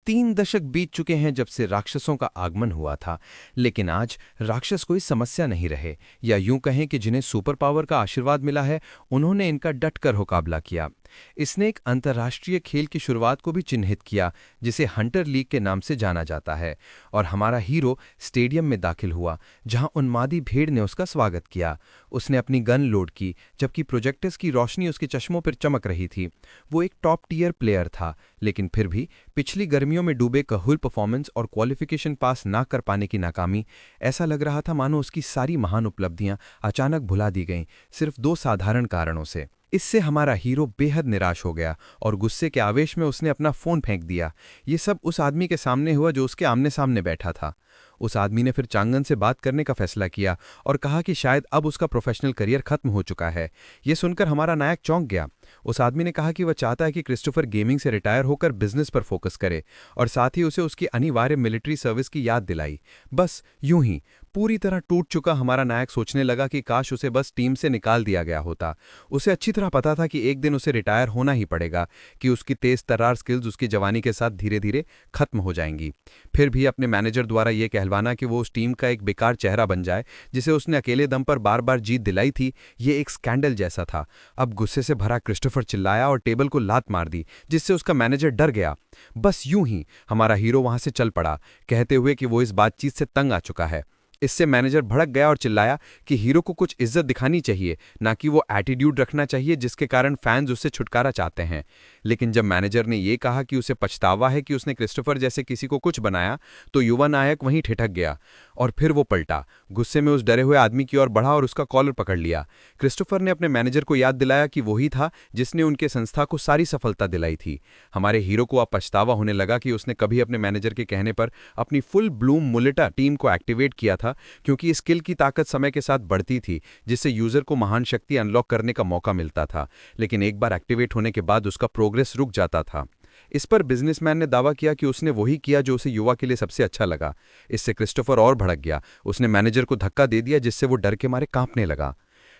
3 दशक बीत चुके हैं जब से राक्षसों का आगमन हुआ था, लेकिन आज राक्षस कोई समस्या नहीं रहे, या यूं कहें कि जिन्हें सुपर पावर का आशीर्वाद मिला है, उन्होंने इनका डटकर मुकाबला किया। इसने एक अंतर्राष्ट्रीय खेल की शुरुआत को भी चिन्हित किया, जिसे हंटर लीग के नाम से जाना जाता है। और हमारा हीरो स्टेडियम में दाखिल हुआ, जहां उन्मादी भीड़ ने उसका स्वागत किया। उसने अपनी गन लोड की, जबकि प्रोजेक्टर्स की रोशनी उसके चश्मों पर चमक रही थी। वो एक टॉप टीयर प्लेयर था, लेकिन फिर भी पिछली गर्मियों में डूबे कहूल परफॉर्मेंस और क्वालिफिकेशन पास ना कर पाने की नाकामी, ऐसा लग रहा था मानो उसकी सारी महान उपलब्धियां अचानक भुला दी गईं, सिर्फ 2 साधारण कारणों से। इससे हमारा हीरो बेहद निराश हो गया और गुस्से के आवेश में उसने अपना फोन फेंक दिया। ये सब उस आदमी के सामने हुआ जो उसके आमने सामने बैठा था। उस आदमी ने फिर चांगन से बात करने का फैसला किया और कहा कि शायद अब उसका प्रोफेशनल करियर खत्म हो चुका है। यह सुनकर हमारा नायक चौंक गया। उस आदमी ने कहा कि वह चाहता है कि क्रिस्टोफर गेमिंग से रिटायर होकर बिजनेस पर फोकस करे, और साथ ही उसे उसकी अनिवार्य मिलिट्री सर्विस की याद दिलाई। बस यूं ही पूरी तरह टूट चुका हमारा नायक सोचने लगा कि काश उसे बस टीम से निकाल दिया गया होता। उसे अच्छी तरह पता था कि एक दिन उसे रिटायर होना ही पड़ेगा, कि उसकी तेज तर्रार स्किल्स उसकी जवानी के साथ धीरे धीरे खत्म हो जाएंगी। फिर भी अपने मैनेजर द्वारा यह कहलवाना कि वो उस टीम का एक बेकार चेहरा बन जाए जिसे उसने अकेले दम पर बार बार जीत दिलाई थी, ये एक स्कैंडल जैसा था। अब गुस्से से भरा क्रिस्टोफर चिल्लाया और टेबल को लात मार दी, जिससे उसका मैनेजर डर गया। बस यूं ही हमारा हीरो वहां से चल पड़ा, कहते हुए कि वो इस बातचीत से तंग आ चुका है। इससे मैनेजर भड़क गया और चिल्लाया कि हीरो को कुछ इज्जत दिखानी चाहिए, ना कि वो एटीट्यूड रखना चाहिए जिसके कारण फैंस उससे छुटकारा चाहते हैं। लेकिन जब मैनेजर ने यह कहा कि उसे पछतावा है कि उसने क्रिस्टोफर जैसे किसी को कुछ बनाया, तो युवा नायक वहीं ठिठक गया और फिर वो पलटा, गुस्से में उस डरे हुए आदमी की ओर बढ़ा और उसका कॉलर पकड़ लिया। क्रिस्टोफर ने अपने मैनेजर को याद दिलाया कि वही था जिसने उनके संस्था को सारी सफलता दिलाई थी। हमारे हीरो को अब पछतावा होने लगा कि उसने कभी अपने मैनेजर के कहने पर अपनी फुल ब्लूम मुलेटा टीम को एक्टिवेट किया था, क्योंकि स्किल की ताकत समय के साथ बढ़ती थी, जिससे यूजर को महान शक्ति अनलॉक करने का मौका मिलता था। लेकिन एक बार एक्टिवेट होने के बाद उसका प्रोग्रेस रुक जाता था। इस पर बिजनेसमैन ने दावा किया कि उसने वही किया जो उसे युवा के लिए सबसे अच्छा लगा। इससे क्रिस्टोफर और भड़क गया। उसने मैनेजर को धक्का दे दिया, जिससे वो डर के मारे कांपने लगा।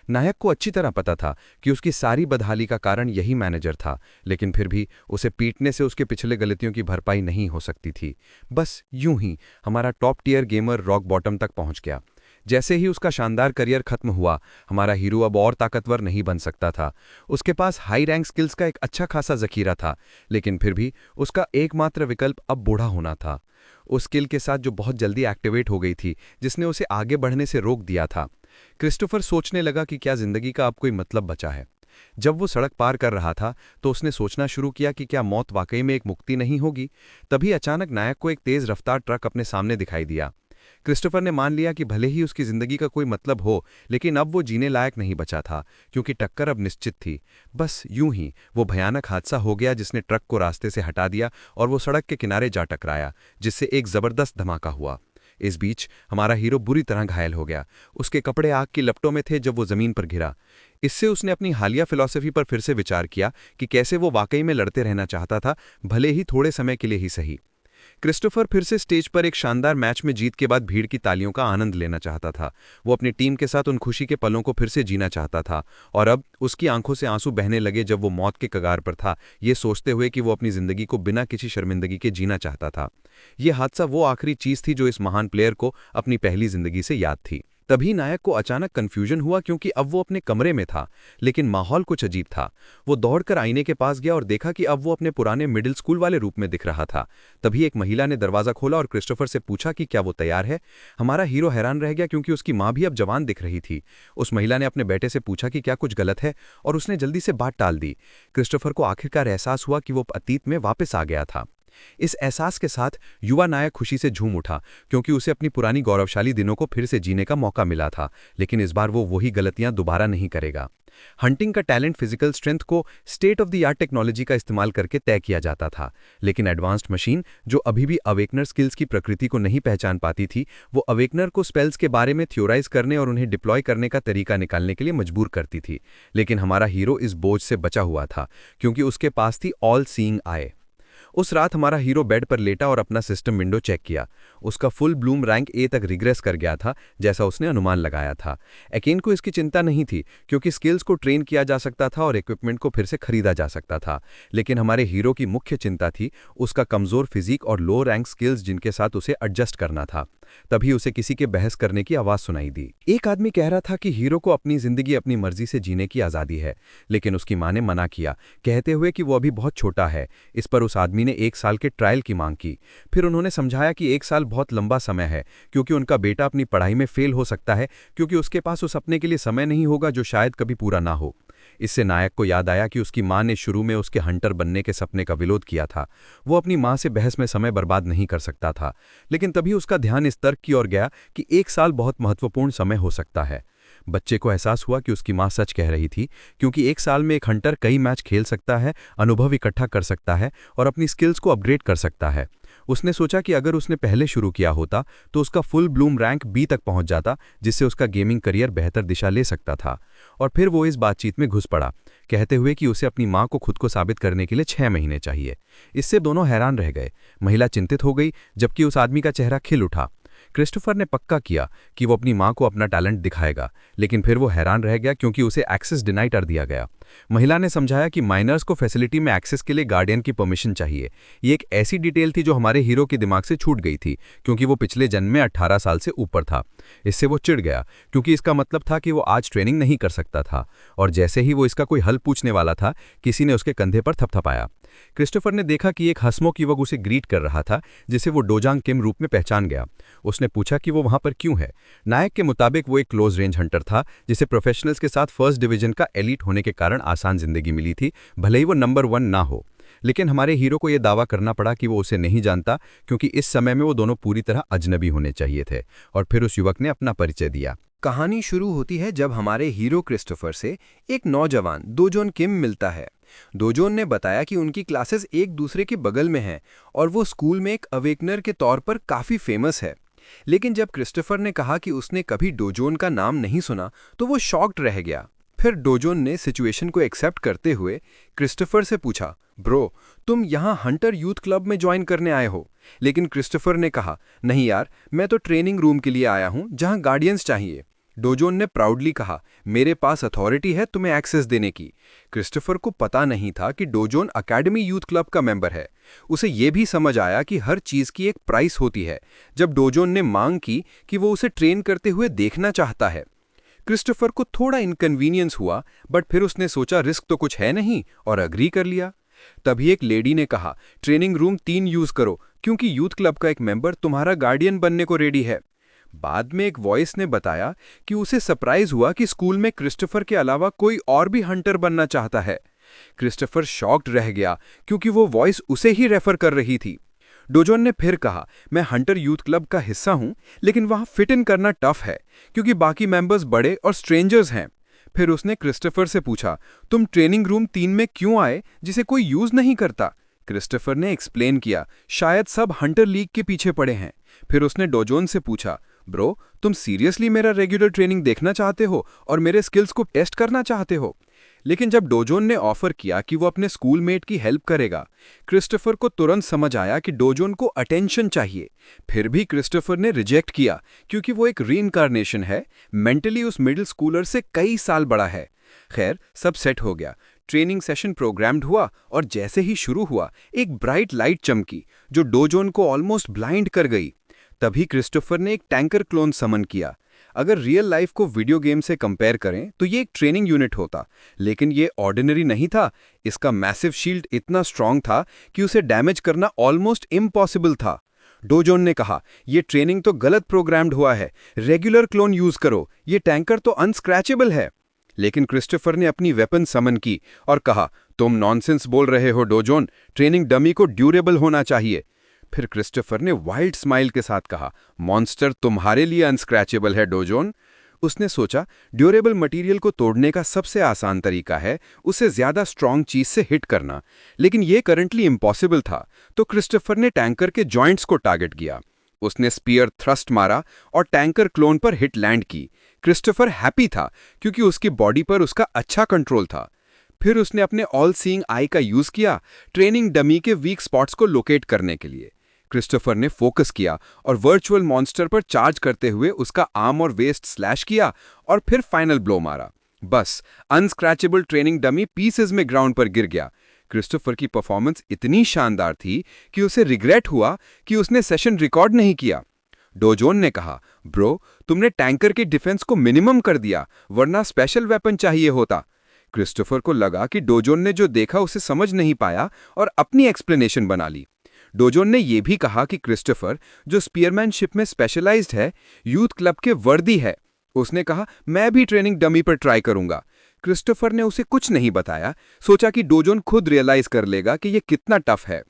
नायक को अच्छी तरह पता था कि उसकी सारी बदहाली का कारण यही मैनेजर था, लेकिन फिर भी उसे पीटने से उसके पिछले गलतियों की भरपाई नहीं हो सकती थी। बस यूं ही हमारा top tier gamer rock bottom तक पहुंच गया। जैसे ही उसका शानदार करियर खत्म हुआ, हमारा हीरो अब और ताकतवर नहीं बन सकता था। उसके पास हाई रैंक स्किल्स का एक अच्छा खासा जखीरा था, लेकिन फिर भी उसका एकमात्र विकल्प अब बूढ़ा होना था। उस स्किल के साथ जो बहुत जल्दी एक्टिवेट हो गई थी, जिसने उसे आगे बढ़ने से रोक दिया था। क्रिस्टोफर सोचने लगा कि क्या जिंदगी का अब कोई मतलब बचा है। जब वो सड़क पार कर रहा था, तो उसने सोचना शुरू किया कि क्या मौत वाकई में एक मुक्ति नहीं होगी। तभी अचानक नायक को एक तेज रफ्तार ट्रक अपने सामने दिखाई दिया। क्रिस्टोफर ने मान लिया कि भले ही उसकी जिंदगी का कोई मतलब हो, लेकिन अब वो जीने लायक नहीं बचा था, क्योंकि टक्कर अब निश्चित थी। बस यूं ही वो भयानक हादसा हो गया जिसने ट्रक को रास्ते से हटा दिया और वो सड़क के किनारे जा टकराया, जिससे एक जबरदस्त धमाका हुआ। इस बीच हमारा हीरो बुरी तरह घायल हो गया। उसके कपड़े आग की लपटों में थे जब वो जमीन पर गिरा। इससे उसने अपनी हालिया फिलॉसफी पर फिर से विचार किया कि कैसे वो वाकई में लड़ते रहना चाहता था, भले ही थोड़े समय के लिए ही सही। क्रिस्टोफर फिर से स्टेज पर एक शानदार मैच में जीत के बाद भीड़ की तालियों का आनंद लेना चाहता था। वो अपनी टीम के साथ उन खुशी के पलों को फिर से जीना चाहता था, और अब उसकी आंखों से आंसू बहने लगे जब वो मौत के कगार पर था, ये सोचते हुए कि वो अपनी जिंदगी को बिना किसी शर्मिंदगी के जीना चाहता था। ये हादसा वो आखिरी चीज थी जो इस महान प्लेयर को अपनी पहली जिंदगी से याद थी। तभी नायक को अचानक कंफ्यूजन हुआ, क्योंकि अब वो अपने कमरे में था, लेकिन माहौल कुछ अजीब था। वो दौड़कर आईने के पास गया और देखा कि अब वो अपने पुराने मिडिल स्कूल वाले रूप में दिख रहा था। तभी एक महिला ने दरवाजा खोला और क्रिस्टोफर से पूछा कि क्या वो तैयार है। हमारा हीरो हैरान रह गया, क्योंकि उसकी मां भी अब जवान दिख रही थी। उस महिला ने अपने बेटे से पूछा कि क्या कुछ गलत है, और उसने जल्दी से बात टाल दी। क्रिस्टोफर को आखिरकार एहसास हुआ कि वो अतीत में वापस आ गया था। इस एहसास के साथ युवा नायक खुशी से झूम उठा, क्योंकि उसे अपनी पुरानी गौरवशाली दिनों को फिर से जीने का मौका मिला था। लेकिन इस बार वो वही गलतियां दोबारा नहीं करेगा। हंटिंग का टैलेंट फिजिकल स्ट्रेंथ को state of the art technology का इस्तेमाल करके तय किया जाता था, लेकिन एडवांस्ड मशीन जो अभी भी अवेकनर स्किल्स की प्रकृति को नहीं पहचान पाती थी, वो अवेकनर को स्पेल्स के बारे में थ्योराइज करने और उन्हें डिप्लॉय करने का तरीका निकालने के लिए मजबूर करती थी। लेकिन हमारा हीरो इस बोझ से बचा हुआ था, क्योंकि उसके पास थी ऑल सीइंग आई। उस रात हमारा हीरो बेड पर लेटा और अपना सिस्टम विंडो चेक किया। उसका फुल ब्लूम रैंक ए तक रिग्रेस कर गया था, जैसा उसने अनुमान लगाया था। एकेन को इसकी चिंता नहीं थी, क्योंकि स्किल्स को ट्रेन किया जा सकता था और इक्विपमेंट को फिर से खरीदा जा सकता था। लेकिन हमारे हीरो की मुख्य चिंता थी उसका कमजोर फिजिक और लो रैंक स्किल्स, जिनके साथ उसे एडजस्ट करना था। तभी उसे किसी के बहस करने की आवाज सुनाई दी। एक आदमी कह रहा था कि हीरो को अपनी जिंदगी अपनी मर्जी से जीने की आजादी है, लेकिन उसकी मां ने मना किया, कहते हुए कि वो अभी बहुत छोटा है। इस पर उस आदमी ने 1 साल के ट्रायल की मांग की। फिर उन्होंने समझाया कि 1 साल बहुत लंबा समय है, क्योंकि उनका बेटा अपनी पढ़ाई में फेल हो सकता है, क्योंकि उसके पास उस सपने के लिए समय नहीं होगा जो शायद कभी पूरा ना हो। इससे नायक को याद आया कि उसकी मां ने शुरू में उसके हंटर बनने के सपने का विरोध किया था। वो अपनी मां से बहस में समय बर्बाद नहीं कर सकता था। लेकिन तभी उसका ध्यान इस तर्क की ओर गया कि 1 साल बहुत महत्वपूर्ण समय हो सकता है। बच्चे को एहसास हुआ कि उसकी मां सच कह रही थी, क्योंकि 1 साल में एक हंटर कई मैच खेल सकता है, अनुभव इकट्ठा कर सकता है और अपनी स्किल्स को अपग्रेड कर सकता है। उसने सोचा कि अगर उसने पहले शुरू किया होता तो उसका फुल ब्लूम रैंक बी तक पहुंच जाता, जिससे उसका गेमिंग करियर बेहतर दिशा ले सकता था। और फिर वो इस बातचीत में घुस पड़ा, कहते हुए कि उसे अपनी मां को खुद को साबित करने के लिए 6 महीने चाहिए। इससे दोनों हैरान रह गए। महिला चिंतित हो गई, जबकि उस आदमी का चेहरा खिल उठा। क्रिस्टोफर ने पक्का किया कि वो अपनी मां को अपना टैलेंट दिखाएगा, लेकिन फिर वो हैरान रह गया क्योंकि उसे एक्सेस डिनाई कर दिया गया। महिला ने समझाया कि माइनर्स को फैसिलिटी में एक्सेस के लिए गार्डियन की परमिशन चाहिए। ये एक ऐसी डिटेल थी जो हमारे हीरो के दिमाग से छूट गई थी, क्योंकि वो पिछले जन्म में 18 साल से ऊपर था। इससे वो चिढ़ गया, क्योंकि इसका मतलब था कि वो आज ट्रेनिंग नहीं कर सकता था। और जैसे ही वो इसका कोई हल पूछने वाला था, किसी ने उसके कंधे पर थपथपाया। क्रिस्टोफर ने देखा कि एक हंसमुख युवक उसे ग्रीट कर रहा था, जिसे वो डोजांग किम रूप में पहचान गया। उसने पूछा कि वो वहां पर क्यों है। नायक के मुताबिक वो एक क्लोज रेंज हंटर था, जिसे प्रोफेशनल्स के साथ फर्स्ट डिवीजन का एलीट होने के कारण आसान जिंदगी मिली थी, भले ही वो नंबर 1 ना हो। लेकिन हमारे हीरो को यह दावा करना पड़ा कि वो उसे नहीं जानता, क्योंकि इस समय में वो दोनों पूरी तरह अजनबी होने चाहिए थे। और फिर उस युवक ने अपना परिचय दिया। कहानी शुरू होती है जब हमारे हीरो क्रिस्टोफर से एक नौजवान दोजोन किम मिलता है। दोजोन ने बताया कि उनकी क्लासेस एक दूसरे के बगल में हैं और वो स्कूल में एक अवेकनर के तौर पर काफ़ी फेमस है। लेकिन जब क्रिस्टोफर ने कहा कि उसने कभी डोजोन का नाम नहीं सुना, तो वो शॉक्ड रह गया। फिर डोजोन ने सिचुएशन को एक्सेप्ट करते हुए क्रिस्टोफर से पूछा, ब्रो, तुम यहाँ हंटर यूथ क्लब में ज्वाइन करने आए हो? लेकिन क्रिस्टोफर ने कहा, नहीं यार, मैं तो ट्रेनिंग रूम के लिए आया हूँ जहाँ गार्डियंस चाहिए। डोजोन ने प्राउडली कहा, मेरे पास अथॉरिटी है तुम्हें एक्सेस देने की। क्रिस्टोफर को पता नहीं था कि डोजोन अकेडमी यूथ क्लब का मेंबर है। उसे यह भी समझ आया कि हर चीज की एक प्राइस होती है। जब डोजोन ने मांग की कि वो उसे ट्रेन करते हुए देखना चाहता है, क्रिस्टोफर को थोड़ा इनकन्वीनियंस हुआ, बट फिर उसने सोचा रिस्क तो कुछ है नहीं और अग्री कर लिया। तभी एक लेडी ने कहा, ट्रेनिंग रूम 3 यूज करो, क्योंकि यूथ क्लब का एक मेंबर तुम्हारा गार्डियन बनने को रेडी है। बाद में एक वॉइस ने बताया कि उसे सरप्राइज हुआ कि स्कूल में क्रिस्टोफर के अलावा कोई और भी हंटर बनना चाहता है। क्रिस्टोफर शॉक्ड रह गया, क्योंकि वो वॉइस उसे ही रेफर कर रही थी। डोजोन ने फिर कहा, मैं हंटर यूथ क्लब का हिस्सा हूं, लेकिन वहां फिट इन करना टफ है, क्योंकि बाकी मेंबर्स बड़े और स्ट्रेंजर्स हैं। फिर उसने क्रिस्टोफर से पूछा, तुम ट्रेनिंग रूम 3 में क्यों आए, जिसे कोई यूज नहीं करता? क्रिस्टोफर ने एक्सप्लेन किया, शायद सब हंटर लीग के पीछे पड़े हैं। फिर उसने डोजोन से पूछा, ब्रो, तुम सीरियसली मेरा रेगुलर ट्रेनिंग देखना चाहते हो और मेरे स्किल्स को टेस्ट करना चाहते हो? लेकिन जब डोजोन ने ऑफर किया कि वो अपने स्कूलमेट की हेल्प करेगा, क्रिस्टोफर को तुरंत समझ आया कि डोजोन को अटेंशन चाहिए। फिर भी क्रिस्टोफर ने रिजेक्ट किया, क्योंकि वो एक रीइंकार्नेशन है, मेंटली उस मिडिल स्कूलर से कई साल बड़ा है। खैर, सब सेट हो गया। ट्रेनिंग सेशन प्रोग्राम्ड हुआ और जैसे ही शुरू हुआ, एक ब्राइट लाइट चमकी जो डोजोन को ऑलमोस्ट ब्लाइंड कर गई। तभी क्रिस्टोफर ने एक टैंकर क्लोन समन किया। अगर रियल लाइफ को वीडियो गेम से कंपेयर करें तो ये एक ट्रेनिंग यूनिट होता, लेकिन ये ऑर्डिनरी नहीं था। इसका मैसिव शील्ड इतना स्ट्रांग था कि उसे डैमेज करना ऑलमोस्ट इम्पॉसिबल था। डोजोन ने कहा, यह ट्रेनिंग तो गलत प्रोग्राम्ड हुआ है, रेगुलर क्लोन यूज करो, ये टैंकर तो अनस्क्रैचेबल है। लेकिन क्रिस्टोफर ने अपनी वेपन समन की और कहा, तुम नॉनसेंस बोल रहे हो डोजोन, ट्रेनिंग डमी को ड्यूरेबल होना चाहिए। फिर क्रिस्टोफर ने वाइल्ड स्माइल के साथ कहा, मॉन्स्टर तुम्हारे लिए अनस्क्रैचेबल है डोजोन। उसने सोचा, ड्यूरेबल मटेरियल को तोड़ने का सबसे आसान तरीका है उसे ज्यादा स्ट्रांग चीज से हिट करना, लेकिन यह करंटली इम्पॉसिबल था। तो क्रिस्टोफर ने टैंकर के जॉइंट्स को टारगेट किया। उसने स्पीयर थ्रस्ट मारा और टैंकर क्लोन पर हिट लैंड की। क्रिस्टोफर हैप्पी था, क्योंकि उसकी बॉडी पर उसका अच्छा कंट्रोल था। फिर उसने अपने ऑल सीइंग आई का यूज किया ट्रेनिंग डमी के वीक स्पॉट्स को लोकेट करने के लिए। क्रिस्टोफर ने फोकस किया और वर्चुअल मॉन्स्टर पर चार्ज करते हुए उसका आर्म और वेस्ट स्लैश किया और फिर फाइनल ब्लो मारा। बस अनस्क्रैचेबल ट्रेनिंग डमी पीसेस में ग्राउंड पर गिर गया। क्रिस्टोफर की परफॉर्मेंस इतनी शानदार थी कि उसे रिग्रेट हुआ कि उसने सेशन रिकॉर्ड नहीं किया। डोजोन ने कहा, ब्रो तुमने टैंकर के डिफेंस को मिनिमम कर दिया, वरना स्पेशल वेपन चाहिए होता। क्रिस्टोफर को लगा कि डोजोन ने जो देखा उसे समझ नहीं पाया और अपनी एक्सप्लेनेशन बना ली। डोजोन ने यह भी कहा कि क्रिस्टोफर जो स्पीयरमैनशिप में स्पेशलाइज्ड है, यूथ क्लब के वर्दी है। उसने कहा, मैं भी ट्रेनिंग डमी पर ट्राई करूंगा। क्रिस्टोफर ने उसे कुछ नहीं बताया, सोचा कि डोजोन खुद रियलाइज कर लेगा कि यह कितना टफ है।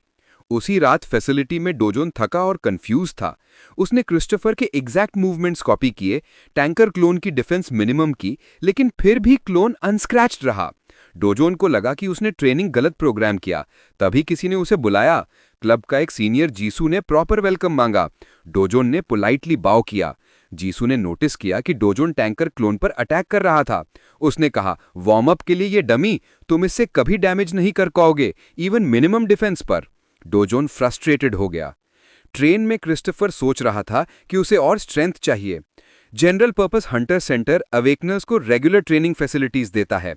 उसी रात फैसिलिटी में डोजोन थका और कंफ्यूज था। उसने क्रिस्टोफर के एग्जैक्ट मूवमेंट्स कॉपी किए, टैंकर क्लोन की डिफेंस मिनिमम की, लेकिन फिर भी क्लोन अनस्क्रैच्ड रहा। डोजोन को लगा कि उसने ट्रेनिंग गलत प्रोग्राम किया। तभी किसी ने उसे बुलाया। क्लब का एक सीनियर जीसू ने प्रॉपर वेलकम मांगा। डोजोन ने पोलाइटली बाव किया। जीसू ने नोटिस किया कि डोजोन टैंकर क्लोन पर अटैक कर रहा था। उसने कहा, वार्म अप के लिए ये डमी, तुम इससे कभी डैमेज नहीं कर पाओगे, इवन मिनिमम डिफेंस पर। डोजोन फ्रस्ट्रेटेड हो गया। ट्रेन में क्रिस्टोफर सोच रहा था कि उसे और स्ट्रेंथ चाहिए। जनरल पर्पस हंटर सेंटर अवेकनर्स को रेगुलर ट्रेनिंग फैसिलिटीज देता है।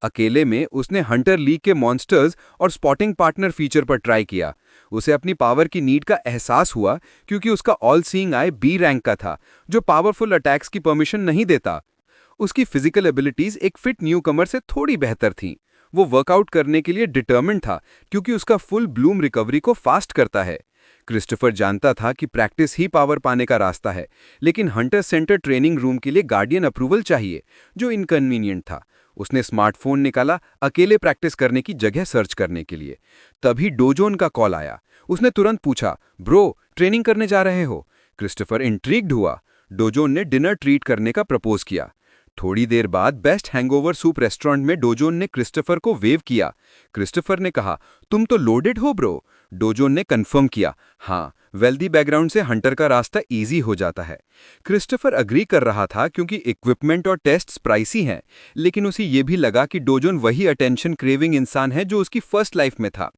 अकेले में उसने हंटर लीग के मॉन्स्टर्स और स्पॉटिंग पार्टनर फीचर पर ट्राई किया। उसे अपनी पावर की नीड का एहसास हुआ क्योंकि उसका all seeing eye B rank का था, जो पावरफुल अटैक्स की परमिशन नहीं देता। उसकी फिजिकल एबिलिटीज एक फिट न्यूकमर से थोड़ी बेहतर थीं। वो वर्कआउट करने के लिए डिटर्मिन्ड था क्योंकि उसका फुल ब्लूम रिकवरी को फास्ट करता है। क्रिस्टोफर जानता था कि प्रैक्टिस ही पावर पाने का रास्ता है, लेकिन हंटर सेंटर ट्रेनिंग रूम के लिए गार्डियन अप्रूवल चाहिए, जो इनकन्वीनियंट था। उसने स्मार्टफोन निकाला अकेले प्रैक्टिस करने की जगह सर्च करने के लिए। तभी डोजोन का कॉल आया। उसने तुरंत पूछा, ब्रो ट्रेनिंग करने जा रहे हो? क्रिस्टोफर इंट्रिग्ड हुआ। डोजोन ने डिनर ट्रीट करने का प्रपोज किया। थोड़ी देर बाद बेस्ट हैंगओवर सूप रेस्टोरेंट में डोजोन ने क्रिस्टोफर को वेव किया। क्रिस्टोफर ने कहा, तुम तो लोडेड हो ब्रो। डोजोन ने कंफर्म किया, हाँ, वेल्दी बैकग्राउंड से हंटर का रास्ता इजी हो जाता है। क्रिस्टोफर अग्री कर रहा था क्योंकि इक्विपमेंट और टेस्ट्स प्राइसी हैं, लेकिन उसे यह भी लगा कि डोजोन वही अटेंशन क्रेविंग इंसान है जो उसकी फर्स्ट लाइफ में था।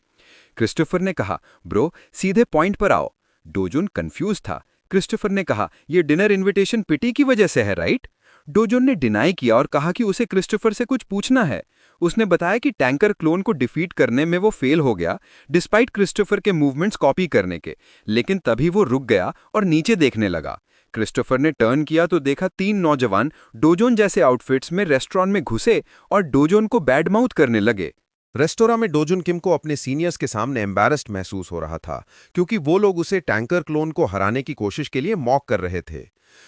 क्रिस्टोफर ने कहा, ब्रो सीधे पॉइंट पर आओ। डोजोन कंफ्यूज था। क्रिस्टोफर ने कहा, यह डिनर इन्विटेशन पिटी की वजह से है, राइट? डोजोन ने डिनाई किया और कहा कि उसे क्रिस्टोफर से कुछ पूछना है। उसने बताया कि टैंकर क्लोन को डिफीट करने में वो फेल हो गया, डिस्पाइट क्रिस्टोफर के मूवमेंट्स कॉपी करने के, लेकिन तभी वो रुक गया और नीचे देखने लगा। क्रिस्टोफर ने टर्न किया तो देखा 3 नौजवान डोजोन जैसे आउटफिट्स में रेस्टोरेंट में घुसे और डोजोन को बैडमाउथ करने लगे। रेस्टोरेंट में डोजोन किम को अपने सीनियर्स के सामने एम्बैरेस्ड महसूस हो रहा था क्योंकि वो लोग उसे टैंकर क्लोन को हराने की कोशिश के लिए मॉक कर रहे थे।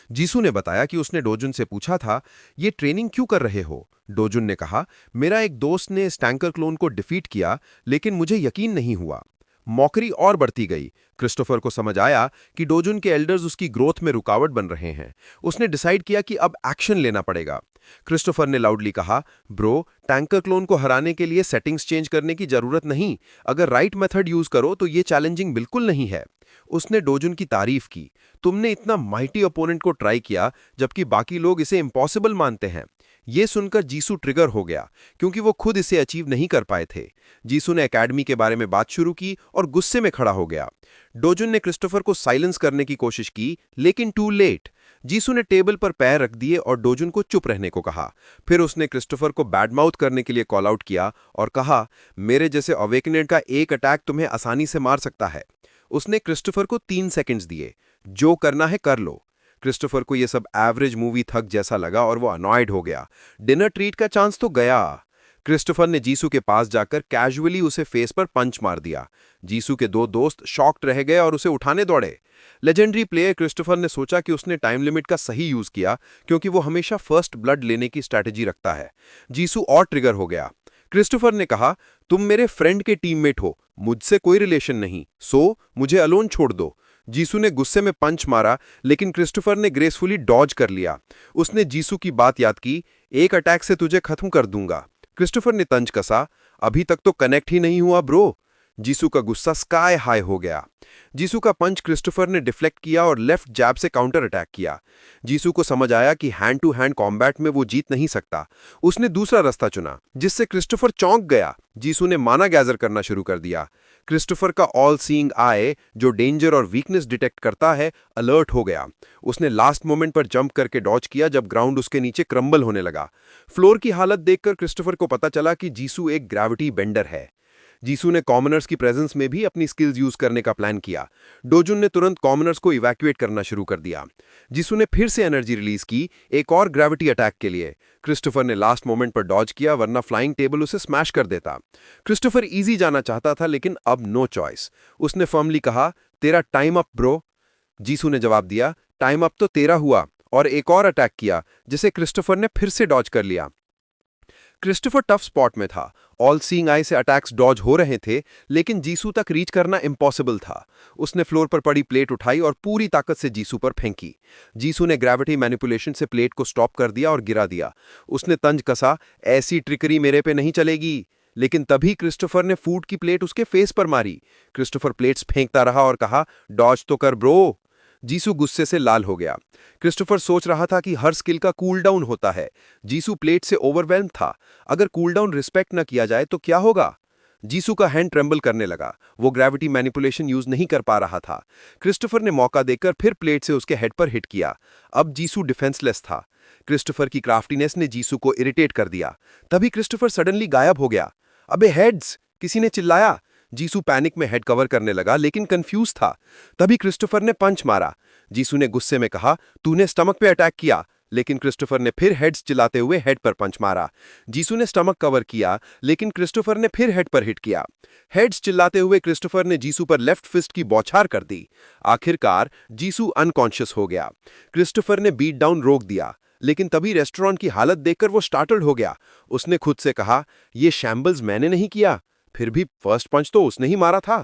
जीसू ने बताया कि उसने डोजोन से पूछा था, ये ट्रेनिंग क्यों कर रहे हो? डोजोन ने कहा, मेरा एक दोस्त ने इस टैंकर क्लोन को डिफीट किया, लेकिन मुझे यकीन नहीं हुआ। मॉकरी और बढ़ती गई। क्रिस्टोफर को समझ आया कि डोजोन के एल्डर्स उसकी ग्रोथ में रुकावट बन रहे हैं। उसने डिसाइड किया कि अब एक्शन लेना पड़ेगा। क्रिस्टोफर ने लाउडली कहा, ब्रो टैंकर क्लोन को हराने के लिए सेटिंग्स चेंज करने की जरूरत नहीं। अगर राइट मेथड यूज करो तो ये चैलेंजिंग बिल्कुल नहीं है। उसने डोजोन की तारीफ की। तुमने इतना माइटी अपोनेंट को ट्राई किया जबकि बाकी लोग इसे इम्पॉसिबल मानते हैं। ये सुनकर जीसू ट्रिगर हो गया क्योंकि वो खुद इसे अचीव नहीं कर पाए थे। जीसू ने एकेडमी के बारे में बात शुरू की और गुस्से में खड़ा हो गया। डोजोन ने क्रिस्टोफर को साइलेंस करने की कोशिश की, लेकिन टू लेट। जीसू ने टेबल पर पैर रख दिए और डोजोन को चुप रहने को कहा। फिर उसने क्रिस्टोफर को बैडमाउथ करने के लिए कॉल आउट किया और कहा, मेरे जैसे अवेकनेड का एक अटैक तुम्हें आसानी से मार सकता है। उसने क्रिस्टोफर को 3 सेकंड्स दिए, जो करना है कर लो। क्रिस्टोफर को यह सब एवरेज मूवी थक जैसा लगा और वो अनॉयड हो गया। डिनर ट्रीट का चांस तो गया। क्रिस्टोफर ने जीसू के पास जाकर कैजुअली उसे फेस पर पंच मार दिया। जीसू के 2 दोस्त शॉक्ड रह गए और उसे उठाने दौड़े। लेजेंडरी प्लेयर क्रिस्टोफर ने सोचा कि उसने टाइम लिमिट का सही यूज किया क्योंकि वो हमेशा फर्स्ट ब्लड लेने की स्ट्रैटेजी रखता है। जीसू और ट्रिगर हो गया। क्रिस्टोफर ने कहा, तुम मेरे फ्रेंड के टीममेट हो, मुझसे कोई रिलेशन नहीं, सो मुझे अलोन छोड़ दो। जीसू ने गुस्से में पंच मारा, लेकिन क्रिस्टोफर ने ग्रेसफुली डॉज कर लिया। उसने जीसू की बात याद की, एक अटैक से तुझे खत्म कर दूंगा। क्रिस्टोफर ने तंज कसा, अभी तक तो कनेक्ट ही नहीं हुआ ब्रो। जीसू का गुस्सा स्काई हाई हो गया। जीसू का पंच क्रिस्टोफर ने डिफ्लेक्ट किया और लेफ्ट जैब से काउंटर अटैक किया। जीसू को समझ आया कि हैंड टू हैंड कॉम्बैट में वो जीत नहीं सकता। उसने दूसरा रास्ता चुना, जिससे क्रिस्टोफर चौंक गया। जीसू ने माना गैजर करना शुरू कर दिया। क्रिस्टोफर का ऑल सीइंग आई, जो डेंजर और वीकनेस डिटेक्ट करता है, अलर्ट हो गया। उसने लास्ट मोमेंट पर जंप करके डॉज किया जब ग्राउंड उसके नीचे क्रम्बल होने लगा। फ्लोर की हालत देखकर क्रिस्टोफर को पता चला कि जीसू एक ग्रेविटी बेंडर है। जीसू ने कॉमनर्स की प्रेजेंस में भी अपनी स्किल्स यूज करने का प्लान किया। डोजुन ने तुरंत कॉमनर्स को इवैक्यूएट करना शुरू कर दिया। जीसू ने फिर से एनर्जी रिलीज की, एक और ग्रेविटी अटैक के लिए। क्रिस्टोफर ने लास्ट मोमेंट पर डॉज किया, वरना फ्लाइंग टेबल उसे स्मैश कर देता। क्रिस्टोफर इजी जाना चाहता था, लेकिन अब नो चॉइस। उसने फर्मली कहा, तेरा टाइम अप ब्रो। जीसू ने जवाब दिया, टाइम अप तो तेरा हुआ, और एक और अटैक किया, जिसे क्रिस्टोफर ने फिर से डॉज कर लिया। क्रिस्टोफर टफ स्पॉट में था। ऑल सीइंग आई से अटैक्स डॉज हो रहे थे, लेकिन जीसू तक रीच करना इम्पॉसिबल था। उसने फ्लोर पर पड़ी प्लेट उठाई और पूरी ताकत से जीसू पर फेंकी। जीसू ने ग्रेविटी मैनिपुलेशन से प्लेट को स्टॉप कर दिया और गिरा दिया। उसने तंज कसा, ऐसी ट्रिकरी मेरे पे नहीं चलेगी। लेकिन तभी क्रिस्टोफर ने फूड की प्लेट उसके फेस पर मारी। क्रिस्टोफर प्लेट्स फेंकता रहा और कहा, डॉज तो कर ब्रो। जीसू गुस्से से लाल हो गया। क्रिस्टोफर सोच रहा था कि हर स्किल का कूल डाउन होता है। जीसू प्लेट से ओवरवेल्म था। अगर कूल डाउन रिस्पेक्ट न किया जाए तो क्या होगा? जीसू का हैंड ट्रेंबल करने लगा। वो ग्रेविटी मैनिपुलेशन यूज नहीं कर पा रहा था। क्रिस्टोफर ने मौका देकर फिर प्लेट से उसके हेड पर हिट किया। अब जीसू डिफेंसलेस था। क्रिस्टोफर की क्राफ्टीनेस ने जीसू को इरिटेट कर दिया। तभी क्रिस्टोफर सडनली गायब हो गया। अबे हेड्स! किसी ने चिल्लाया। जीसू पैनिक में हेड कवर करने लगा, लेकिन कंफ्यूज था। तभी क्रिस्टोफर ने पंच मारा। जीसू ने गुस्से में कहा, तूने स्टमक पे अटैक किया। लेकिन क्रिस्टोफर ने फिर हेड्स चिल्लाते हुए हेड पर पंच मारा। जीसू ने स्टमक कवर किया, लेकिन क्रिस्टोफर ने फिर हेड पर हिट किया। हेड्स चिल्लाते हुए क्रिस्टोफर ने जीसू पर लेफ्ट फिस्ट की बौछार कर दी। आखिरकार जीसू अनकॉन्शियस हो गया। क्रिस्टोफर ने बीट डाउन रोक दिया, लेकिन तभी रेस्टोरेंट की हालत देखकर वो स्टार्टल्ड हो गया। उसने खुद से कहा, ये शैम्बल्स मैंने नहीं किया। फिर भी फर्स्ट पंच तो उसने ही मारा था।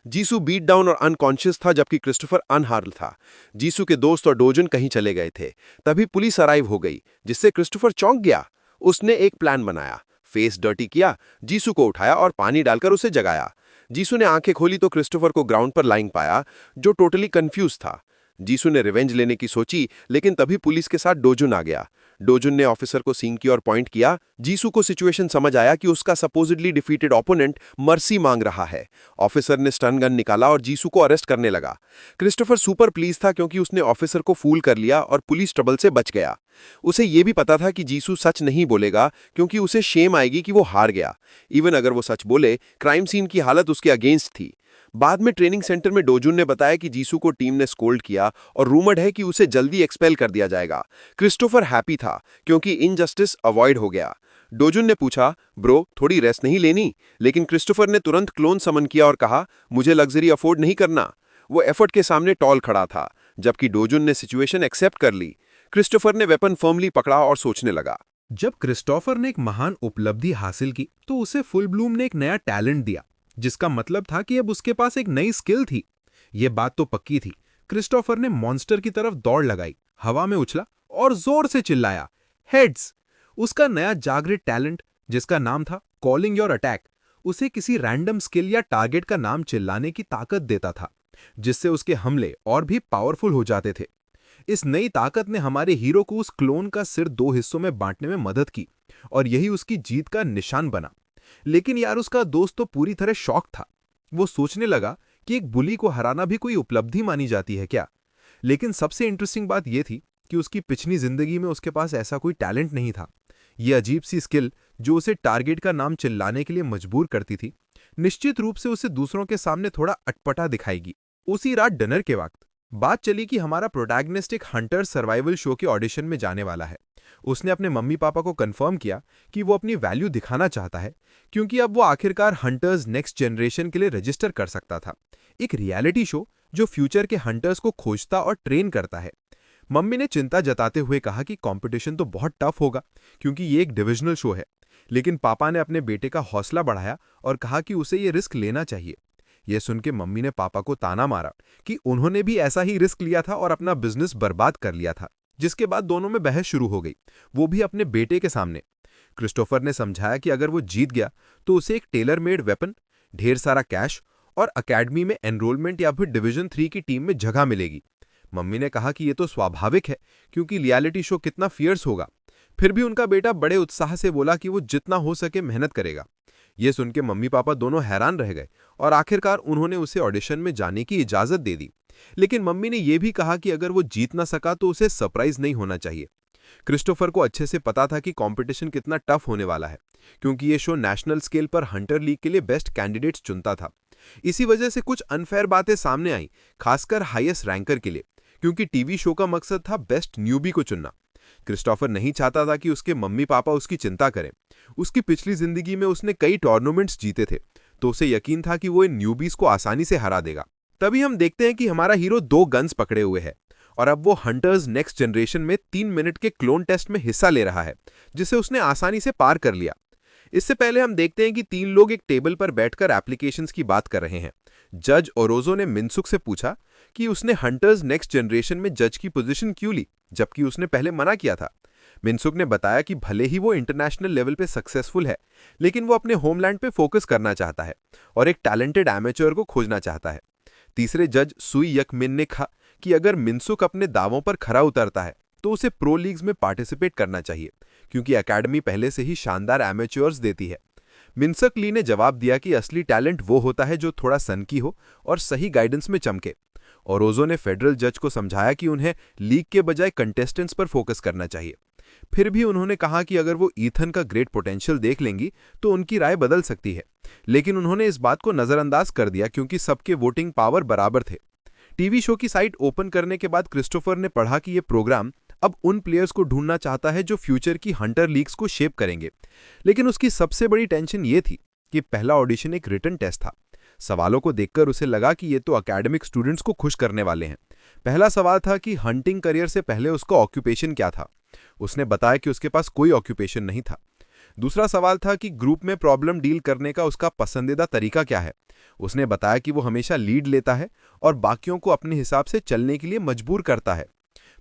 जीसू बीट डाउन और अनकॉन्शियस था, जबकि क्रिस्टोफर अनहार्ड था। जीसू के दोस्त और डोजन कहीं चले गए थे। तभी पुलिस अराइव हो गई, जिससे क्रिस्टोफर चौंक गया। उसने एक प्लान बनाया। फेस डर्टी किया, जीसू को उठाया और पानी डालकर उसे जगाया। जीसू ने आंखें खोली तो क्रिस्टोफर को ग्राउंड पर लाइंग पाया, जो टोटली कंफ्यूज था। जीसू ने रिवेंज लेने की सोची, लेकिन तभी पुलिस के साथ डोजुन आ गया। डोजुन ने ऑफिसर को सीन की ओर पॉइंट किया। जीसू को सिचुएशन समझ आया कि उसका सपोजिडली डिफीटेड ओपोनेंट मर्सी मांग रहा है। ऑफिसर ने स्टन गन निकाला और जीसू को अरेस्ट करने लगा। क्रिस्टोफर सुपर प्लीज था, क्योंकि उसने ऑफिसर को फूल कर लिया और पुलिस ट्रबल से बच गया। उसे यह भी पता था कि जीसू सच नहीं बोलेगा, क्योंकि उसे शेम आएगी कि वो हार गया। इवन अगर वो सच बोले, क्राइम सीन की हालत उसके अगेंस्ट थी। बाद में ट्रेनिंग सेंटर में डोजुन ने बताया कि जीसू को टीम ने स्कोल्ड किया और रूमर्ड है कि उसे जल्दी एक्सपेल कर दिया जाएगा। क्रिस्टोफर हैप्पी था, क्योंकि इनजस्टिस अवॉइड हो गया। डोजुन ने पूछा, ब्रो थोड़ी रेस्ट नहीं लेनी? लेकिन क्रिस्टोफर ने तुरंत क्लोन समन किया और कहा, मुझे लग्जरी अफोर्ड नहीं करना। वो एफर्ट के सामने टॉल खड़ा था, जबकि डोजुन ने सिचुएशन एक्सेप्ट कर ली। क्रिस्टोफर ने वेपन फर्मली पकड़ा और सोचने लगा। जब क्रिस्टोफर ने एक महान उपलब्धि हासिल की, तो उसे फुल ब्लूम ने एक नया टैलेंट दिया, जिसका मतलब था कि अब उसके पास एक नई स्किल थी। यह बात तो पक्की थी। क्रिस्टोफर ने मॉन्स्टर की तरफ दौड़ लगाई, हवा में उछला और जोर से चिल्लाया, हेड्स! उसका नया जागृत टैलेंट, जिसका नाम था कॉलिंग योर अटैक, उसे किसी रैंडम स्किल या टारगेट का नाम चिल्लाने की ताकत देता था, जिससे उसके हमले और भी पावरफुल हो जाते थे। इस नई ताकत ने हमारे हीरो को उस क्लोन का सिर 2 हिस्सों में बांटने में मदद की, और यही उसकी जीत का निशान बना। लेकिन यार, उसका दोस्त तो पूरी तरह शॉक था। वो सोचने लगा कि एक बुली को हराना भी कोई उपलब्धि मानी जाती है क्या? लेकिन सबसे इंटरेस्टिंग बात यह थी कि उसकी पिछली जिंदगी में उसके पास ऐसा कोई टैलेंट नहीं था। यह अजीब सी स्किल, जो उसे टारगेट का नाम चिल्लाने के लिए मजबूर करती थी, निश्चित रूप से उसे दूसरों के सामने थोड़ा अटपटा दिखाएगी। उसी रात डिनर के वक्त बात चली कि हमारा प्रोटैगनिस्ट एक हंटर सर्वाइवल शो के ऑडिशन में जाने वाला है। उसने अपने मम्मी पापा को कंफर्म किया कि वो अपनी वैल्यू दिखाना चाहता है, क्योंकि अब वो आखिरकार हंटर्स नेक्स्ट जनरेशन के लिए रजिस्टर कर सकता था। एक रियलिटी शो जो फ्यूचर के हंटर्स को खोजता और ट्रेन करता है। मम्मी ने चिंता जताते हुए कहा कि कंपटीशन तो बहुत टफ होगा, क्योंकि ये एक डिविजनल शो है। लेकिन पापा ने अपने बेटे का हौसला बढ़ाया और कहा कि उसे ये रिस्क लेना चाहिए। यह सुन के मम्मी ने पापा को ताना मारा कि उन्होंने भी ऐसा ही रिस्क लिया था और अपना बिजनेस बर्बाद कर लिया था। जिसके बाद दोनों में बहस शुरू हो गई, वो भी अपने बेटे के सामने। क्रिस्टोफर ने समझाया कि अगर वो जीत गया तो उसे एक टेलर मेड वेपन ढेर सारा कैश और एकेडमी में एनरोलमेंट या फिर डिवीजन 3 की टीम में जगह मिलेगी। मम्मी ने कहा कि ये तो स्वाभाविक है क्योंकि रियलिटी शो कितना फियर्स होगा। फिर भी उनका बेटा बड़े उत्साह से बोला कि वो जितना हो सके मेहनत करेगा। ये सुन के मम्मी पापा दोनों हैरान रह गए और आखिरकार उन्होंने उसे ऑडिशन में जाने की इजाजत दे दी। लेकिन मम्मी ने यह भी कहा कि अगर वो जीत ना सका तो उसे सरप्राइज नहीं होना चाहिए। क्रिस्टोफर को अच्छे से पता था कि कंपटीशन कितना टफ होने वाला है, क्योंकि ये शो नेशनल स्केल पर हंटर लीग के लिए बेस्ट कैंडिडेट्स चुनता था। इसी वजह से कुछ अनफेयर बातें सामने आई, खासकर हाईएस्ट रैंकर के लिए, क्योंकि टीवी शो का मकसद था बेस्ट न्यूबी को चुनना। क्रिस्टोफर नहीं चाहता था कि उसके मम्मी पापा उसकी चिंता करें। उसकी पिछली जिंदगी में उसने कई टूर्नामेंट्स जीते थे, तो उसे यकीन था कि वो इन न्यूबीज को आसानी से हरा देगा। तभी हम देखते हैं कि हमारा हीरो 2 गन्स पकड़े हुए है और अब वो हंटर्स नेक्स्ट जनरेशन में 3 मिनट के क्लोन टेस्ट में हिस्सा ले रहा है, जिसे उसने आसानी से पार कर लिया। इससे पहले हम देखते हैं कि 3 लोग एक टेबल पर बैठकर एप्लीकेशंस की बात कर रहे हैं। जज ओरोजो ने मिनसुक से पूछा कि उसने हंटर्स नेक्स्ट जनरेशन में जज की पोजीशन क्यों ली, जबकि उसने पहले मना किया था। मिनसुक ने बताया कि भले ही वो इंटरनेशनल लेवल पे सक्सेसफुल है, लेकिन वो अपने होमलैंड पे फोकस करना चाहता है और एक टैलेंटेड एमेच्योर को खोजना चाहता है। तीसरे जज सुई यक मिन ने कहा कि अगर मिनसुक अपने दावों पर खरा उतरता है तो उसे प्रो लीग्स में पार्टिसिपेट करना चाहिए, क्योंकि एकेडमी पहले से ही शानदार एमेच्योर्स देती है। मिनसक ली ने जवाब दिया कि असली टैलेंट वो होता है जो थोड़ा सनकी हो और सही गाइडेंस में चमके। ओरोजो ने फेडरल जज को समझाया कि उन्हें लीग के बजाय कंटेस्टेंट्स पर फोकस करना चाहिए। फिर भी उन्होंने कहा कि अगर वो ईथन का ग्रेट पोटेंशियल देख लेंगी तो उनकी राय बदल सकती है, लेकिन उन्होंने इस बात को नजरअंदाज कर दिया क्योंकि सबके वोटिंग पावर बराबर थे। टीवी शो की साइट ओपन करने के बाद क्रिस्टोफर ने पढ़ा कि यह प्रोग्राम अब उन प्लेयर्स को ढूंढना चाहता है जो फ्यूचर की हंटर लीग्स को शेप करेंगे। लेकिन उसकी सबसे बड़ी टेंशन ये थी कि पहला ऑडिशन एक रिटन टेस्ट था। सवालों को देखकर उसे लगा कि ये तो एकेडमिक स्टूडेंट्स को खुश करने वाले हैं। पहला सवाल था कि हंटिंग करियर से पहले उसका ऑक्यूपेशन क्या था। उसने बताया कि उसके पास कोई ऑक्यूपेशन नहीं था। दूसरा सवाल था कि ग्रुप में प्रॉब्लम डील करने का उसका पसंदीदा तरीका क्या है। उसने बताया कि वो हमेशा लीड लेता है और बाकियों को अपने हिसाब से चलने के लिए मजबूर करता है।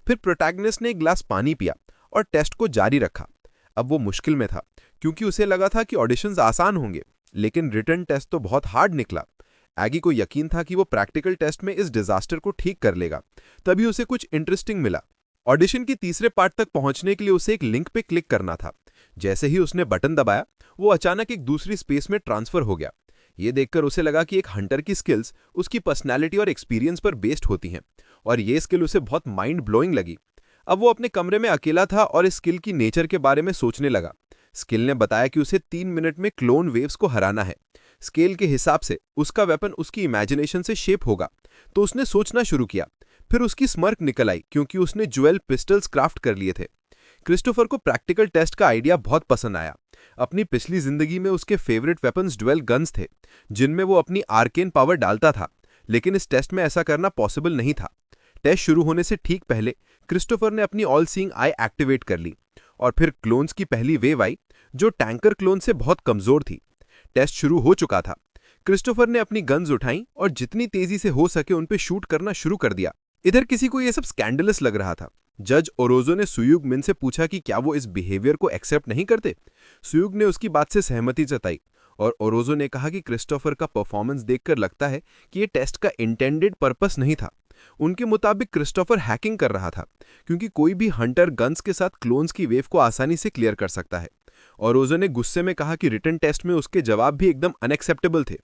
फिर प्रोटैगनिस्ट ने एक ग्लास पानी पिया और टेस्ट को जारी रखा। अब वो मुश्किल में था क्योंकि उसे लगा था कि ऑडिशंस आसान होंगे, लेकिन रिटन टेस्ट तो बहुत हार्ड निकला। एगी को यकीन था कि वो प्रैक्टिकल टेस्ट में इस डिजास्टर को ठीक कर लेगा। तभी उसे कुछ इंटरेस्टिंग मिला। ऑडिशन की तीसरे पार्ट तक पहुंचने के लिए उसे एक लिंक पे क्लिक करना था। जैसे ही उसने बटन दबाया, वो अचानक एक दूसरी स्पेस में ट्रांसफर हो गया। ये देखकर उसे लगा कि एक हंटर की स्किल्स उसकी पर्सनैलिटी और एक्सपीरियंस पर बेस्ड होती हैं, और ये स्किल उसे बहुत माइंड ब्लोइंग लगी। अब वो अपने कमरे में अकेला था और इस स्किल की नेचर के बारे में सोचने लगा। स्किल ने बताया कि उसे 3 मिनट में क्लोन वेव्स को हराना है। स्केल के हिसाब से उसका वेपन उसकी इमेजिनेशन से शेप होगा। तो उसने सोचना शुरू किया। फिर उसकी स्मर्क निकल आई क्योंकि उसने ज्वेल पिस्टल्स क्राफ्ट कर लिए थे। क्रिस्टोफर को प्रैक्टिकल टेस्ट का आइडिया बहुत पसंद आया। अपनी पिछली जिंदगी में उसके फेवरेट वेपन्स ड्वेल गन्स थे, जिनमें वो अपनी आर्केन पावर डालता था, लेकिन इस टेस्ट में ऐसा करना पॉसिबल नहीं था। टेस्ट शुरू होने से ठीक पहले क्रिस्टोफर ने अपनी ऑल सीइंग आई एक्टिवेट कर ली और फिर क्लोन्स की पहली वेव आई जो टैंकर क्लोन से बहुत कमजोर थी। टेस्ट शुरू हो चुका था। क्रिस्टोफर ने अपनी गन्स उठाई और जितनी तेजी से हो सके उन पे शूट करना शुरू कर दिया। इधर किसी को यह सब स्कैंडलस लग रहा था। जज ओरोजो ने सुयुग मिन से पूछा कि क्या वो इस बिहेवियर को एक्सेप्ट नहीं करते। सुयुग ने उसकी बात से सहमति जताई और ओरोजो ने कहा कि क्रिस्टोफर का परफॉर्मेंस देखकर लगता है कि ये टेस्ट का इंटेंडेड पर्पस नहीं था। उनके मुताबिक क्रिस्टोफर हैकिंग कर रहा था, क्योंकि कोई भी हंटर गन्स के साथ क्लोन्स की वेव को आसानी से क्लियर कर सकता है। ओरोजो ने गुस्से में कहा कि रिटन टेस्ट में उसके जवाब भी एकदम अनएक्सेप्टेबल थे।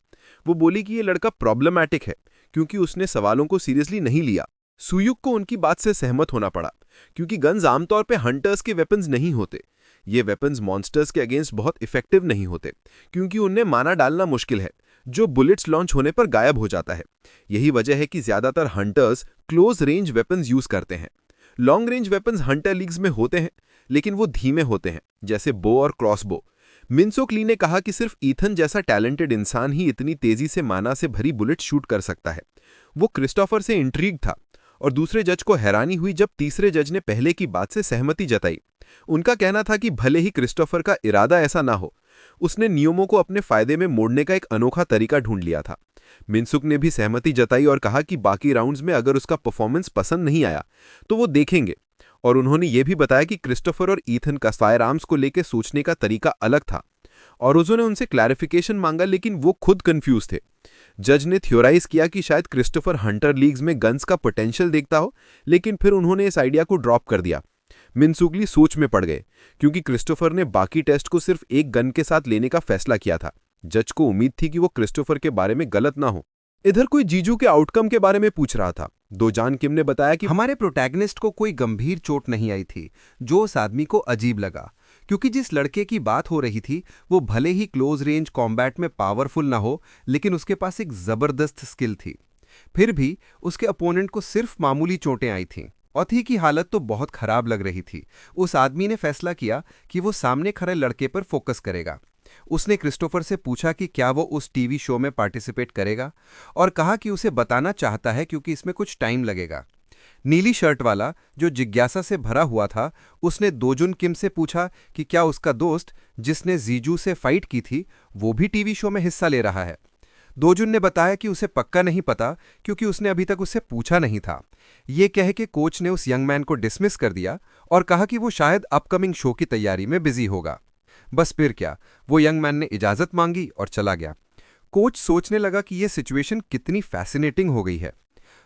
वो बोली कि ये लड़का प्रॉब्लमैटिक है क्योंकि उसने सवालों को सीरियसली नहीं लिया। सुयुग को उनकी बात से सहमत होना पड़ा, क्योंकि गन्स आमतौर पे हंटर्स के वेपन्स नहीं होते। ये वेपन्स मॉन्स्टर्स के अगेंस्ट बहुत इफेक्टिव नहीं होते, क्योंकि उनमें माना डालना मुश्किल है, जो बुलेट्स लॉन्च होने पर गायब हो जाता है। यही वजह है कि ज्यादातर hunters close range weapons use करते हैं। Long range weapons Hunter leagues में होते हैं, लेकिन वो धीमे होते हैं, जैसे बो और क्रॉसबो। मिनसोक ली ने कहा कि सिर्फ ईथन जैसा टैलेंटेड इंसान ही इतनी तेजी से माना से भरी बुलेट शूट कर सकता है। वो क्रिस्टोफर से इंट्रीग था और दूसरे जज को हैरानी हुई जब तीसरे जज ने पहले की बात से सहमति जताई। उनका कहना था कि भले ही क्रिस्टोफर का इरादा ऐसा ना हो, उसने नियमों को अपने फायदे में मोड़ने का एक अनोखा तरीका ढूंढ लिया था। मिनसुक ने भी सहमति जताई और कहा कि बाकी राउंड्स में अगर उसका परफॉर्मेंस पसंद नहीं आया तो वो देखेंगे, और उन्होंने ये भी बताया कि क्रिस्टोफर और ईथन का फायर आर्म्स को लेकर सोचने का तरीका अलग था ओरोजो ने उनसे क्लैरिफिकेशन मांगा, लेकिन वो खुद कंफ्यूज थे। जज ने थ्योराइज किया कि शायद क्रिस्टोफर हंटर लीग्स में गन्स का पोटेंशियल देखता हो, लेकिन फिर उन्होंने इस आइडिया को ड्रॉप कर दिया। मिन्सुगली सोच में पड़ गए, क्योंकि क्रिस्टोफर ने बाकी टेस्ट को सिर्फ एक गन के साथ लेने का फैसला किया था। जज को उम्मीद थी कि वो क्रिस्टोफर के बारे में गलत ना हो। इधर कोई जीजू के आउटकम के बारे में पूछ रहा था। दो-जान किम ने बताया कि हमारे प्रोटैगनिस्ट को कोई गंभीर चोट नहीं आई थी, जो उस आदमी को अजीब लगा, क्योंकि जिस लड़के की बात हो रही थी वो भले ही क्लोज रेंज कॉम्बैट में पावरफुल ना हो, लेकिन उसके पास एक जबरदस्त स्किल थी। फिर भी उसके अपोनेंट को सिर्फ मामूली चोटें आई थीं। ऑथी की हालत तो बहुत खराब लग रही थी। उस आदमी ने फैसला किया कि वो सामने खड़े लड़के पर फोकस करेगा। उसने क्रिस्टोफर से पूछा कि क्या वो उस टीवी शो में पार्टिसिपेट करेगा, और कहा कि उसे बताना चाहता है क्योंकि इसमें कुछ टाइम लगेगा। नीली शर्ट वाला, जो जिज्ञासा से भरा हुआ था, उसने दोजुन किम से पूछा कि क्या उसका दोस्त, जिसने जीजू से फाइट की थी, वो भी टीवी शो में हिस्सा ले रहा है। दोजुन ने बताया कि उसे पक्का नहीं पता, क्योंकि उसने अभी तक उससे पूछा नहीं था। ये कह के कोच ने उस यंग मैन को डिसमिस कर दिया और कहा कि वो शायद अपकमिंग शो की तैयारी में बिजी होगा। बस फिर क्या, वो यंग मैन ने इजाजत मांगी और चला गया। कोच सोचने लगा कि यह सिचुएशन कितनी फैसिनेटिंग हो गई है।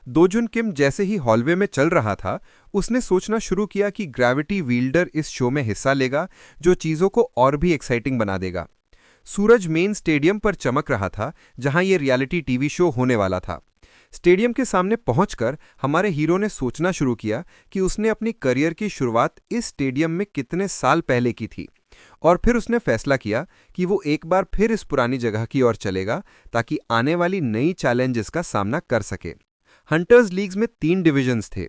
दोजुन किम जैसे ही हॉलवे में चल रहा था, उसने सोचना शुरू किया कि ग्रेविटी वील्डर इस शो में हिस्सा लेगा, जो चीजों को और भी एक्साइटिंग बना देगा। सूरज मेन स्टेडियम पर चमक रहा था, जहां यह रियलिटी टीवी शो होने वाला था। स्टेडियम के सामने पहुंचकर हमारे हीरो ने सोचना शुरू किया कि उसने अपनी करियर की शुरुआत इस स्टेडियम में कितने साल पहले की थी, और फिर उसने फैसला किया कि वो एक बार फिर इस पुरानी जगह की ओर चलेगा, ताकि आने वाली नई चैलेंजेस का सामना कर सके। हंटर्स लीग्स में 3 डिविजन्स थे।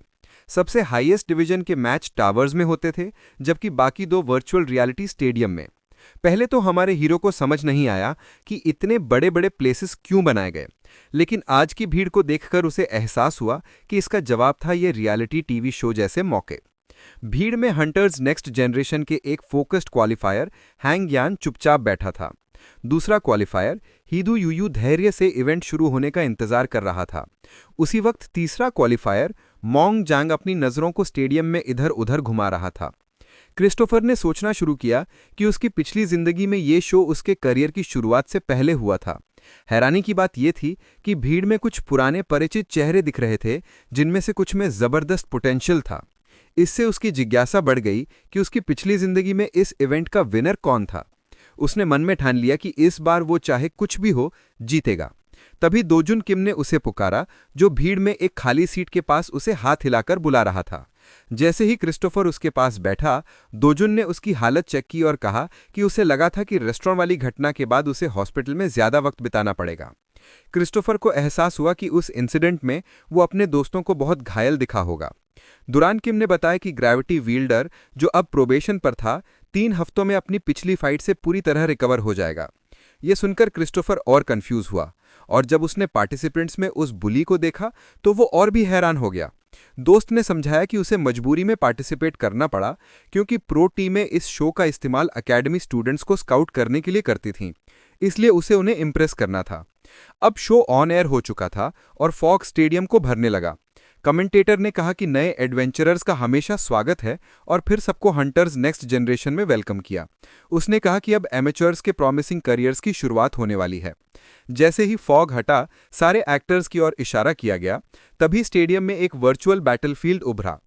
सबसे हाईएस्ट डिवीजन के मैच टावर्स में होते थे, जबकि बाकी 2 वर्चुअल रियलिटी स्टेडियम में। पहले तो हमारे हीरो को समझ नहीं आया कि इतने बड़े बड़े प्लेसेस क्यों बनाए गए, लेकिन आज की भीड़ को देखकर उसे एहसास हुआ कि इसका जवाब था ये रियलिटी टीवी शो जैसे मौके। भीड़ में हंटर्स नेक्स्ट जनरेशन के एक फोकस्ड क्वालिफायर हैंग यान चुपचाप बैठा था। दूसरा क्वालिफायर हीदू यूयू धैर्य से इवेंट शुरू होने का इंतजार कर रहा था। उसी वक्त तीसरा क्वालिफायर मोंग जांग अपनी नजरों को स्टेडियम में इधर उधर घुमा रहा था। क्रिस्टोफर ने सोचना शुरू किया कि उसकी पिछली जिंदगी में ये शो उसके करियर की शुरुआत से पहले हुआ था। हैरानी की बात यह थी कि भीड़ में कुछ पुराने परिचित चेहरे दिख रहे थे, जिनमें से कुछ में जबरदस्त पोटेंशियल था। इससे उसकी जिज्ञासा बढ़ गई कि उसकी पिछली जिंदगी में इस इवेंट का विनर कौन था। उसने मन में ठान लिया कि इस बार वो चाहे कुछ भी हो, जीतेगा। तभी दोजुन किम ने उसे पुकारा, जो भीड़ में एक खाली सीट के पास उसे हाथ हिलाकर बुला रहा था। जैसे ही क्रिस्टोफर उसके पास बैठा, दोजुन ने उसकी हालत चेक की और कहा कि उसे लगा था कि रेस्टोरेंट वाली घटना के बाद उसे हॉस्पिटल में ज्यादा वक्त बिताना पड़ेगा। क्रिस्टोफर को एहसास हुआ कि उस इंसिडेंट में वो अपने दोस्तों को बहुत घायल दिखा होगा। दुरान किम ने बताया कि ग्रेविटी वील्डर, जो अब प्रोबेशन पर था, 3 हफ्तों में अपनी पिछली फाइट से पूरी तरह रिकवर हो जाएगा। यह सुनकर क्रिस्टोफर और कंफ्यूज हुआ, और जब उसने पार्टिसिपेंट्स में उस बुली को देखा तो वो और भी हैरान हो गया। दोस्त ने समझाया कि उसे मजबूरी में पार्टिसिपेट करना पड़ा, क्योंकि प्रो टीमें इस शो का इस्तेमाल एकेडमी स्टूडेंट्स को स्काउट करने के लिए करती थीं, इसलिए उसे उन्हें इम्प्रेस करना था। अब शो ऑन एयर हो चुका था और फॉक्स स्टेडियम को भरने लगा। कमेंटेटर ने कहा कि नए एडवेंचरर्स का हमेशा स्वागत है, और फिर सबको हंटर्स नेक्स्ट जनरेशन में वेलकम किया। उसने कहा कि अब एमेचर्स के प्रॉमिसिंग करियर्स की शुरुआत होने वाली है। जैसे ही फॉग हटा, सारे एक्टर्स की ओर इशारा किया गया, तभी स्टेडियम में एक वर्चुअल बैटलफील्ड उभरा।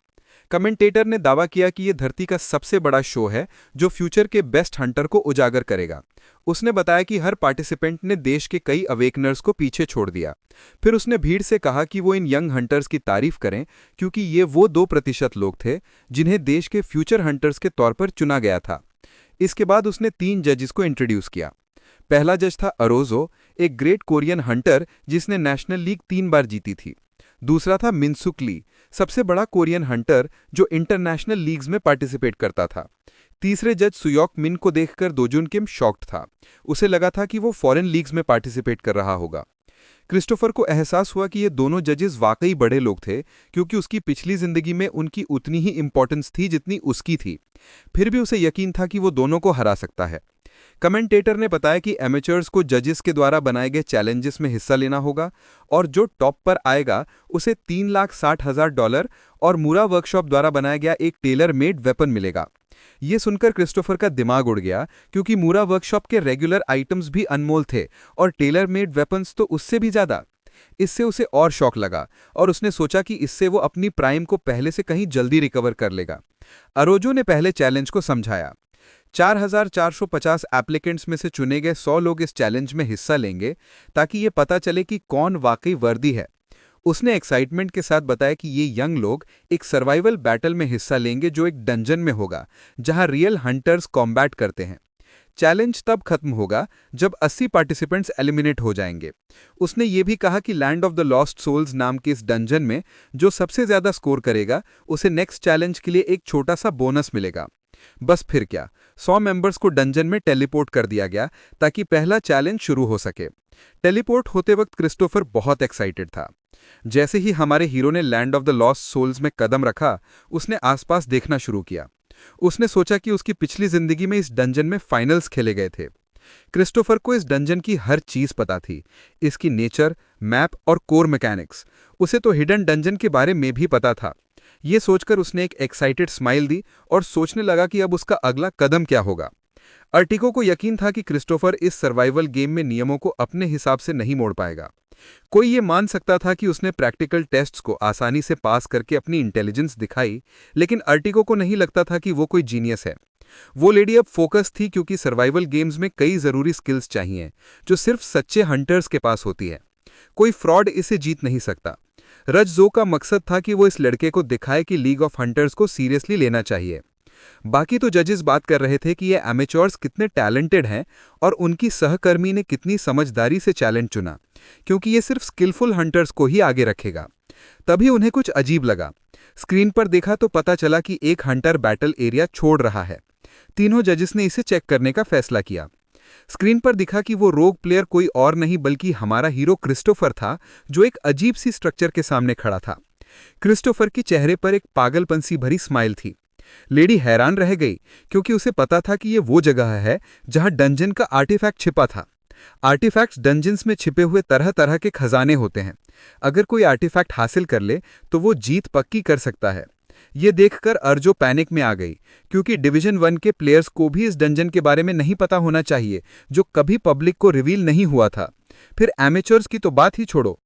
कमेंटेटर ने दावा किया कि यह धरती का सबसे बड़ा शो है, जो फ्यूचर के बेस्ट हंटर को उजागर करेगा। उसने बताया कि हर पार्टिसिपेंट ने देश के कई अवेकनर्स को पीछे छोड़ दिया। फिर उसने भीड़ से कहा कि वो इन यंग हंटर्स की तारीफ करें, क्योंकि ये वो 2% लोग थे जिन्हें देश के फ्यूचर हंटर्स के तौर पर चुना गया था। इसके बाद उसने 3 जजेस को इंट्रोड्यूस किया। पहला जज था अरोजो, एक ग्रेट कोरियन हंटर जिसने नेशनल लीग 3 बार जीती थी। दूसरा था मिनसुक ली, सबसे बड़ा कोरियन हंटर जो इंटरनेशनल लीग्स में पार्टिसिपेट करता था। तीसरे जज सुयोक मिन को देखकर दोजुन किम शॉक्ड था। उसे लगा था कि वो फॉरेन लीग्स में पार्टिसिपेट कर रहा होगा। क्रिस्टोफर को एहसास हुआ कि ये दोनों जजेस वाकई बड़े लोग थे, क्योंकि उसकी पिछली जिंदगी में उनकी उतनी ही इंपॉर्टेंस थी जितनी उसकी थी। फिर भी उसे यकीन था कि वो दोनों को हरा सकता है। कमेंटेटर ने बताया कि एमेचर्स को जजेस के द्वारा बनाए गए चैलेंजेस में हिस्सा लेना होगा, और जो टॉप पर आएगा उसे $3,60,000 और मुरा वर्कशॉप द्वारा बनाया गया एक टेलर मेड वेपन मिलेगा। ये सुनकर क्रिस्टोफर का दिमाग उड़ गया, क्योंकि मूरा वर्कशॉप के रेगुलर आइटम्स भी अनमोल थे और टेलर मेड वेपन्स तो उससे भी ज्यादा। इससे उसे और शौक लगा और उसने सोचा कि इससे वो अपनी प्राइम को पहले से कहीं जल्दी रिकवर कर लेगा। अरोजो ने पहले चैलेंज को समझाया। 4,450 एप्लीकेंट्स में से चुने गए 100 लोग इस चैलेंज में हिस्सा लेंगे, ताकि ये पता चले कि कौन वाकई वर्दी है। उसने एक्साइटमेंट के साथ बताया कि ये यंग लोग एक सर्वाइवल बैटल में हिस्सा लेंगे जो एक डंजन में होगा, जहां रियल हंटर्स कॉम्बैट करते हैं। चैलेंज तब खत्म होगा जब 80 पार्टिसिपेंट्स एलिमिनेट हो जाएंगे। उसने ये भी कहा कि land of the lost souls नाम के इस डंजन में जो सबसे ज्यादा स्कोर करेगा उसे नेक्स्ट चैलेंज के लिए एक छोटा सा बोनस मिलेगा। बस फिर क्या, 100 मेंबर्स को डंजन में टेलीपोर्ट कर दिया गया ताकि पहला चैलेंज शुरू हो सके। टेलीपोर्ट होते वक्त क्रिस्टोफर बहुत एक्साइटेड था। जैसे ही हमारे हीरो ने land of the lost souls में कदम रखा, उसने आसपास देखना शुरू किया। उसने सोचा कि उसकी पिछली जिंदगी में इस डंजन में फाइनल्स खेले गए थे। क्रिस्टोफर को इस डंजन की हर चीज पता थी, इसकी नेचर, मैप और कोर मैकेनिक्स। उसे तो हिडन डंजन के बारे में भी पता था। यह सोचकर उसने एक एक्साइटेड स्माइल दी और सोचने लगा कि अब उसका अगला कदम क्या होगा। अर्टिको को यकीन था कि क्रिस्टोफर इस सर्वाइवल गेम में नियमों को अपने हिसाब से नहीं मोड़ पाएगा। कोई ये मान सकता था कि उसने प्रैक्टिकल टेस्ट्स को आसानी से पास करके अपनी इंटेलिजेंस दिखाई, लेकिन अर्टिको को नहीं लगता था कि वो कोई जीनियस है। वो लेडी अब फोकस थी, क्योंकि सर्वाइवल गेम्स में कई जरूरी स्किल्स चाहिए जो सिर्फ सच्चे हंटर्स के पास होती है। कोई फ्रॉड इसे जीत नहीं सकता। रजजो का मकसद था कि वो इस लड़के को दिखाए कि लीग ऑफ हंटर्स को सीरियसली लेना चाहिए। बाकी तो जजेस बात कर रहे थे कि ये एमेच्योर्स कितने टैलेंटेड हैं और उनकी सहकर्मी ने कितनी समझदारी से चैलेंज चुना, क्योंकि ये सिर्फ स्किलफुल हंटर्स को ही आगे रखेगा। तभी उन्हें कुछ अजीब लगा। स्क्रीन पर देखा तो पता चला कि एक हंटर बैटल एरिया छोड़ रहा है। तीनों जजेस ने इसे चेक करने का फैसला किया। स्क्रीन पर दिखा कि वो रोग प्लेयर कोई और नहीं बल्कि हमारा हीरो क्रिस्टोफर था, जो एक अजीब सी स्ट्रक्चर के सामने खड़ा था। क्रिस्टोफर के चेहरे पर एक पागलपन सी भरी स्माइल थी। लेडी हैरान रह गई, क्योंकि उसे पता था कि ये वो जगह है जहां डंजन का आर्टिफैक्ट छिपा था। आर्टिफैक्ट्स डंजन्स में छिपे हुए तरह तरह के खजाने होते हैं। अगर कोई आर्टिफैक्ट हासिल कर ले तो वो जीत पक्की कर सकता है। ये देखकर अर्जो पैनिक में आ गई, क्योंकि डिवीजन 1 के प्लेयर्स को भी इस डंजन के बारे में नहीं पता होना चाहिए, जो कभी पब्लिक को रिवील नहीं हुआ था। फिर एमेचर्स की तो बात ही छोड़ो,